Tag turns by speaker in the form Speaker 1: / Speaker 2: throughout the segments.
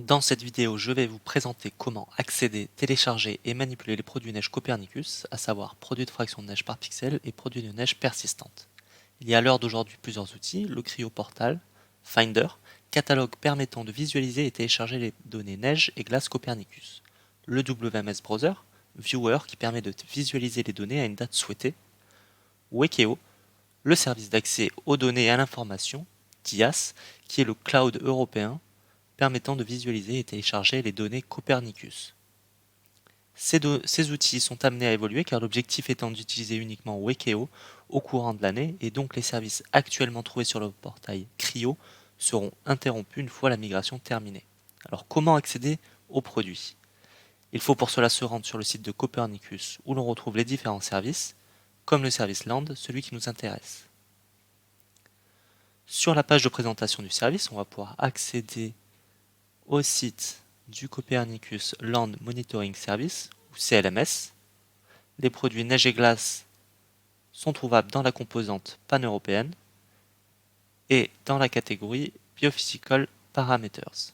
Speaker 1: Dans cette vidéo, je vais vous présenter comment accéder, télécharger et manipuler les produits neige Copernicus, à savoir produits de fraction de neige par pixel et produits de neige persistante. Il y a à l'heure d'aujourd'hui plusieurs outils, le Cryoportal, Finder, catalogue permettant de visualiser et télécharger les données neige et glace Copernicus, le WMS Browser, Viewer qui permet de visualiser les données à une date souhaitée, Wekeo, le service d'accès aux données et à l'information, DIAS, qui est le cloud européen permettant de visualiser et télécharger les données Copernicus. Ces outils sont amenés à évoluer car l'objectif étant d'utiliser uniquement Wekeo au courant de l'année et donc les services actuellement trouvés sur le portail Cryo seront interrompus une fois la migration terminée. Alors comment accéder aux produits? Il faut pour cela se rendre sur le site de Copernicus où l'on retrouve les différents services, comme le service Land, celui qui nous intéresse. Sur la page de présentation du service, on va pouvoir accéder au site du Copernicus Land Monitoring Service, ou CLMS. Les produits neige et glace sont trouvables dans la composante pan-européenne et dans la catégorie Biophysical Parameters.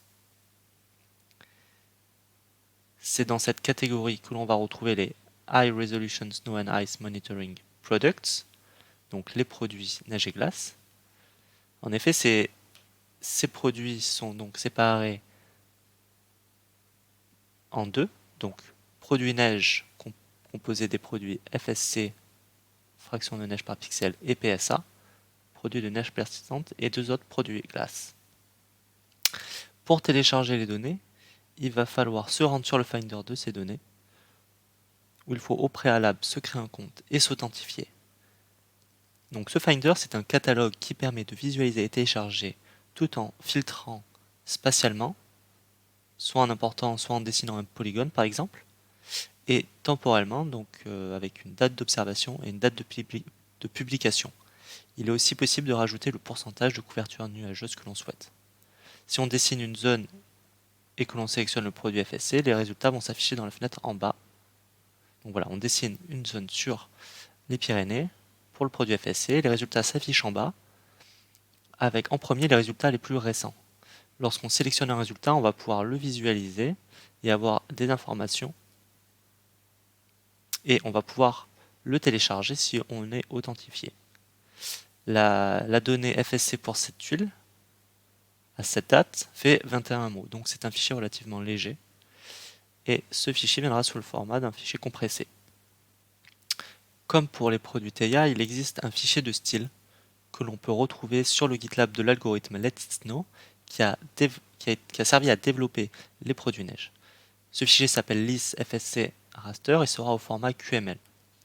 Speaker 1: C'est dans cette catégorie que l'on va retrouver les High Resolution Snow and Ice Monitoring Products, donc les produits neige et glace. En effet, ces produits sont donc séparés en deux, donc produits neige composé des produits FSC, fraction de neige par pixel, et PSA, produits de neige persistante, et deux autres produits glace. Pour télécharger les données, il va falloir se rendre sur le Finder de ces données, où il faut au préalable se créer un compte et s'authentifier. Donc ce Finder, c'est un catalogue qui permet de visualiser et télécharger tout en filtrant spatialement, soit en important, soit en dessinant un polygone par exemple, et temporellement, donc avec une date d'observation et une date de publication. Il est aussi possible de rajouter le pourcentage de couverture nuageuse que l'on souhaite. Si on dessine une zone et que l'on sélectionne le produit FSC, les résultats vont s'afficher dans la fenêtre en bas. Donc voilà, on dessine une zone sur les Pyrénées pour le produit FSC, les résultats s'affichent en bas, avec en premier les résultats les plus récents. Lorsqu'on sélectionne un résultat, on va pouvoir le visualiser et avoir des informations, et on va pouvoir le télécharger si on est authentifié. La donnée FSC pour cette tuile, à cette date, fait 21 mots, donc c'est un fichier relativement léger, et ce fichier viendra sous le format d'un fichier compressé. Comme pour les produits TEIA, il existe un fichier de style que l'on peut retrouver sur le GitLab de l'algorithme Let It Snow qui a servi à développer les produits neige. Ce fichier s'appelle lisfsc raster et sera au format QML,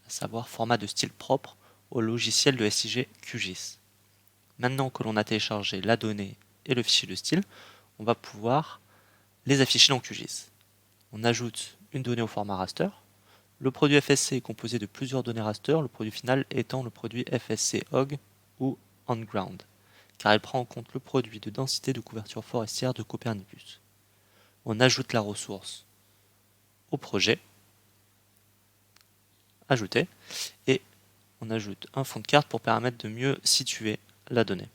Speaker 1: à savoir format de style propre au logiciel de SIG QGIS. Maintenant que l'on a téléchargé la donnée et le fichier de style, on va pouvoir les afficher dans QGIS. On ajoute une donnée au format raster. Le produit FSC est composé de plusieurs données raster, le produit final étant le produit FSC HOG ou on-ground, car elle prend en compte le produit de densité de couverture forestière de Copernicus. On ajoute la ressource au projet, ajouter, et on ajoute un fond de carte pour permettre de mieux situer la donnée.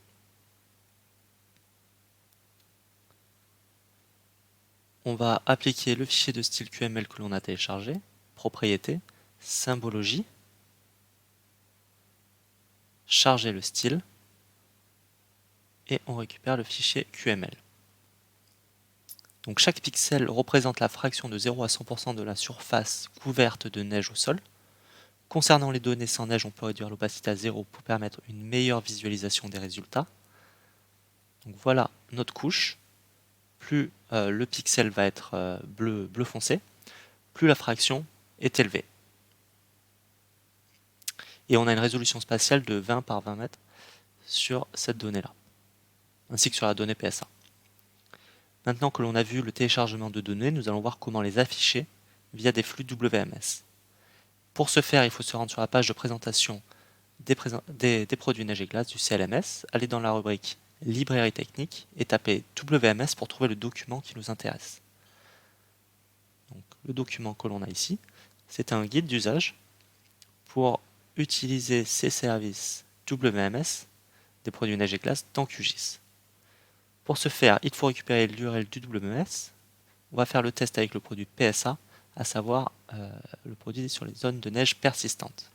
Speaker 1: On va appliquer le fichier de style QML que l'on a téléchargé, propriété, symbologie, charger le style, et on récupère le fichier QML. Donc chaque pixel représente la fraction de 0 à 100% de la surface couverte de neige au sol. Concernant les données sans neige, on peut réduire l'opacité à 0 pour permettre une meilleure visualisation des résultats. Donc voilà notre couche. Plus le pixel va être bleu foncé, plus la fraction est élevée. Et on a une résolution spatiale de 20 par 20 mètres sur cette donnée-là, ainsi que sur la donnée PSA. Maintenant que l'on a vu le téléchargement de données, nous allons voir comment les afficher via des flux WMS. Pour ce faire, il faut se rendre sur la page de présentation des produits neige et glace du CLMS, aller dans la rubrique Librairie technique et taper WMS pour trouver le document qui nous intéresse. Donc, le document que l'on a ici, c'est un guide d'usage pour utiliser ces services WMS des produits neige et glace dans QGIS. Pour ce faire, il faut récupérer l'URL du WMS, on va faire le test avec le produit PSA, à savoir le produit sur les zones de neige persistantes.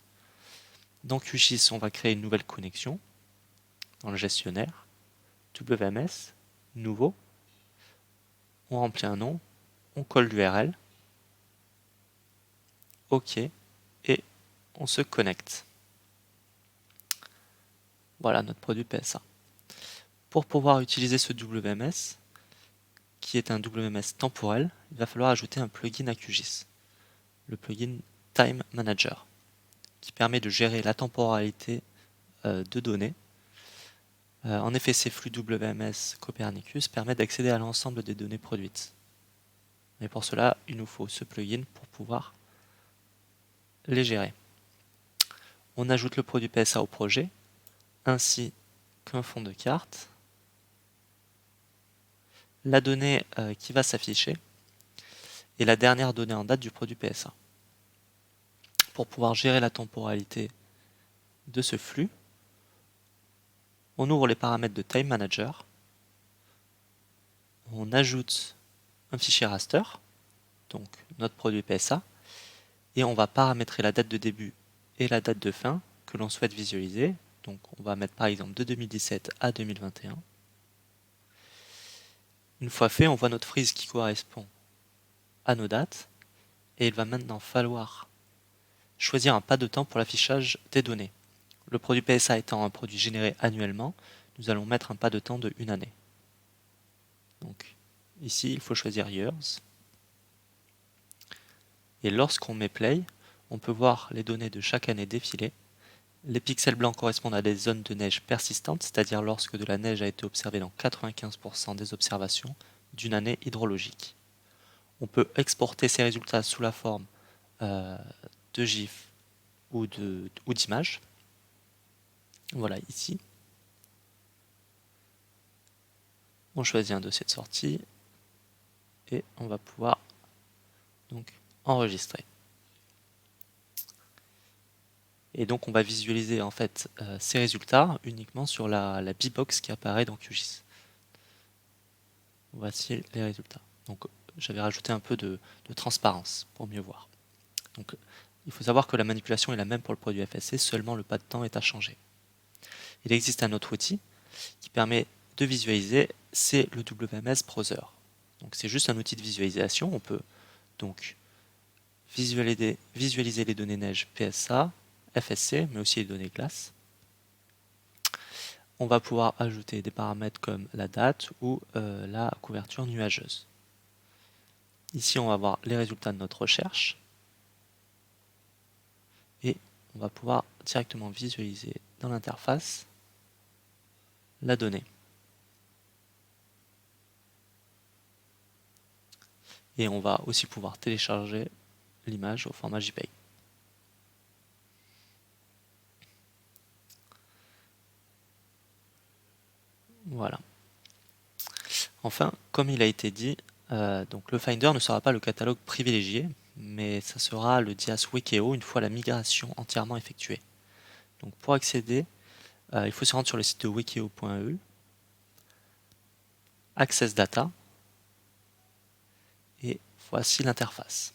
Speaker 1: Dans QGIS, on va créer une nouvelle connexion dans le gestionnaire, WMS, nouveau, on remplit un nom, on colle l'URL, OK, et on se connecte. Voilà notre produit PSA. Pour pouvoir utiliser ce WMS, qui est un WMS temporel, il va falloir ajouter un plugin à QGIS, le plugin Time Manager, qui permet de gérer la temporalité de données. En effet, ces flux WMS Copernicus permettent d'accéder à l'ensemble des données produites. Mais pour cela, il nous faut ce plugin pour pouvoir les gérer. On ajoute le produit PSA au projet, ainsi qu'un fond de carte, la donnée qui va s'afficher et la dernière donnée en date du produit PSA. Pour pouvoir gérer la temporalité de ce flux, on ouvre les paramètres de Time Manager, on ajoute un fichier raster, donc notre produit PSA, et on va paramétrer la date de début et la date de fin que l'on souhaite visualiser. Donc on va mettre par exemple de 2017 à 2021. Une fois fait, on voit notre frise qui correspond à nos dates, et il va maintenant falloir choisir un pas de temps pour l'affichage des données. Le produit PSA étant un produit généré annuellement, nous allons mettre un pas de temps de 1 année. Donc ici, il faut choisir Years. Et lorsqu'on met Play, on peut voir les données de chaque année défiler. Les pixels blancs correspondent à des zones de neige persistantes, c'est-à-dire lorsque de la neige a été observée dans 95% des observations d'une année hydrologique. On peut exporter ces résultats sous la forme de GIF ou d'images. Voilà ici. On choisit un dossier de sortie et on va pouvoir donc enregistrer. Et donc on va visualiser en fait ces résultats uniquement sur la B-Box qui apparaît dans QGIS. Voici les résultats. Donc j'avais rajouté un peu de transparence pour mieux voir. Donc il faut savoir que la manipulation est la même pour le produit FSC, seulement le pas de temps est à changer. Il existe un autre outil qui permet de visualiser, c'est le WMS Browser. Donc c'est juste un outil de visualisation. On peut donc visualiser les données neige PSA, FSC, mais aussi les données glace. On va pouvoir ajouter des paramètres comme la date ou la couverture nuageuse. Ici, on va voir les résultats de notre recherche et on va pouvoir directement visualiser dans l'interface la donnée. Et on va aussi pouvoir télécharger l'image au format JPEG. Voilà. Enfin, comme il a été dit, donc le Finder ne sera pas le catalogue privilégié, mais ça sera le DIAS Wikio une fois la migration entièrement effectuée. Donc pour accéder, il faut se rendre sur le site de wikio.eu, Access Data, et voici l'interface.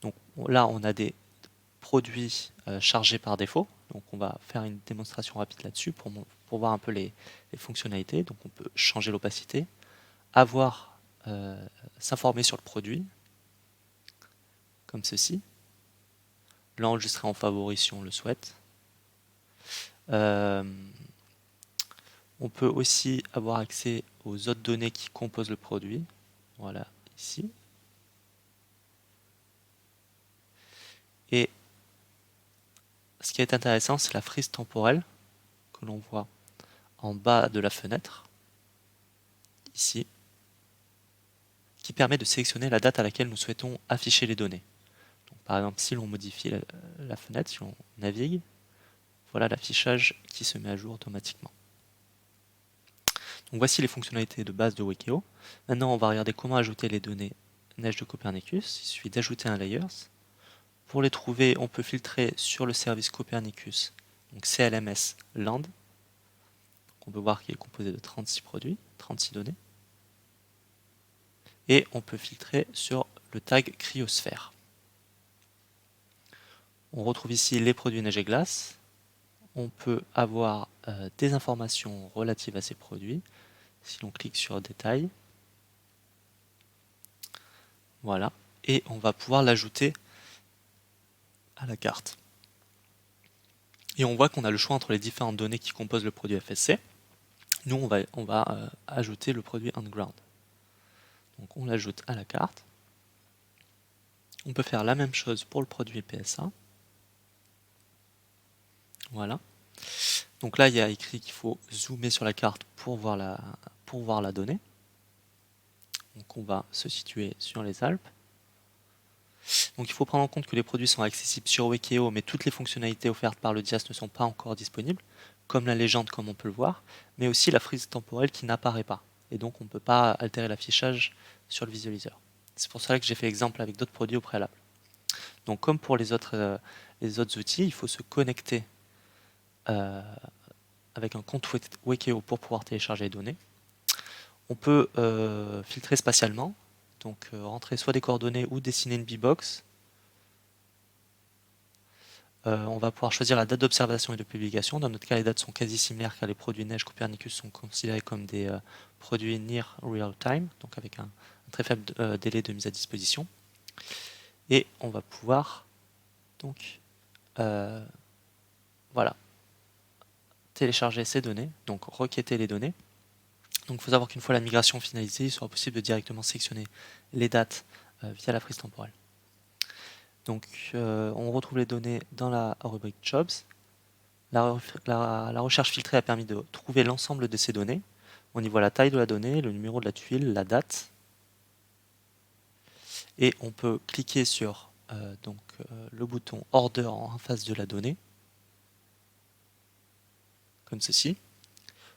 Speaker 1: Donc là, on a des produits chargés par défaut. Donc on va faire une démonstration rapide là-dessus pour voir un peu les fonctionnalités. Donc on peut changer l'opacité, s'informer sur le produit, comme ceci, l'enregistrer en favori si on le souhaite. On peut aussi avoir accès aux autres données qui composent le produit. Voilà, ici. Et ce qui est intéressant, c'est la frise temporelle que l'on voit en bas de la fenêtre, ici, qui permet de sélectionner la date à laquelle nous souhaitons afficher les données. Donc, par exemple, si l'on modifie la fenêtre, si on navigue, voilà l'affichage qui se met à jour automatiquement. Donc voici les fonctionnalités de base de Wikio. Maintenant, on va regarder comment ajouter les données neige de Copernicus. Il suffit d'ajouter un layers. Pour les trouver, on peut filtrer sur le service Copernicus, donc CLMS Land. On peut voir qu'il est composé de 36 produits, 36 données. et on peut filtrer sur le tag cryosphère. On retrouve ici les produits neige et glace. On peut avoir des informations relatives à ces produits. Si l'on clique sur détail, voilà, et on va pouvoir l'ajouter à la carte. Et on voit qu'on a le choix entre les différentes données qui composent le produit FSC. Nous, on va ajouter le produit on-ground. Donc on l'ajoute à la carte. On peut faire la même chose pour le produit PSA. Voilà. Donc là, il y a écrit qu'il faut zoomer sur la carte pour voir la donnée. Donc on va se situer sur les Alpes. Donc il faut prendre en compte que les produits sont accessibles sur Wekeo, mais toutes les fonctionnalités offertes par le DIAS ne sont pas encore disponibles, comme la légende comme on peut le voir, mais aussi la frise temporelle qui n'apparaît pas. Et donc on ne peut pas altérer l'affichage sur le visualiseur. C'est pour cela que j'ai fait exemple avec d'autres produits au préalable. Donc comme pour les autres outils, il faut se connecter avec un compte Wekeo pour pouvoir télécharger les données. On peut filtrer spatialement, donc rentrer soit des coordonnées ou dessiner une B-box. On va pouvoir choisir la date d'observation et de publication. Dans notre cas, les dates sont quasi similaires car les produits neige Copernicus sont considérés comme des produits near real time, donc avec un très faible délai de mise à disposition. Et on va pouvoir donc voilà, télécharger ces données, donc requêter les données. Donc il faut savoir qu'une fois la migration finalisée, il sera possible de directement sélectionner les dates via la frise temporelle. Donc on retrouve les données dans la rubrique Jobs. La recherche filtrée a permis de trouver l'ensemble de ces données. On y voit la taille de la donnée, le numéro de la tuile, la date. Et on peut cliquer sur le bouton Order en face de la donnée, comme ceci,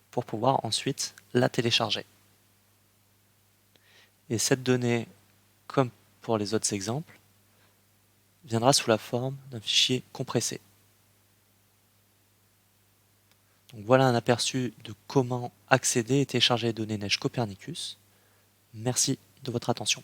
Speaker 1: pour pouvoir ensuite la télécharger. Et cette donnée, comme pour les autres exemples, viendra sous la forme d'un fichier compressé. Donc voilà un aperçu de comment accéder et télécharger les données neige Copernicus. Merci de votre attention.